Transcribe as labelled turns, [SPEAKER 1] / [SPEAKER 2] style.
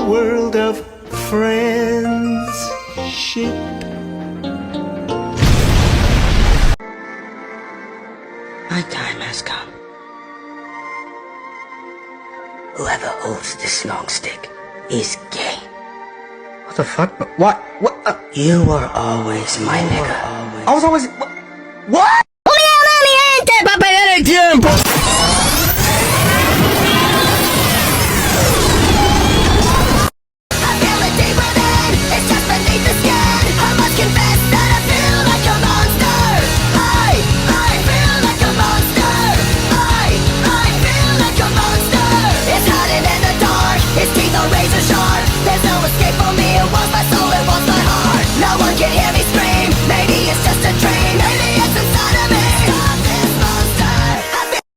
[SPEAKER 1] world of friendship.
[SPEAKER 2] My time has come. Whoever holds this long stick is gay.
[SPEAKER 3] What the fuck? What?
[SPEAKER 2] You were always my nigga.
[SPEAKER 3] I was always... What?
[SPEAKER 4] ¡Obviamente, papel del tiempo!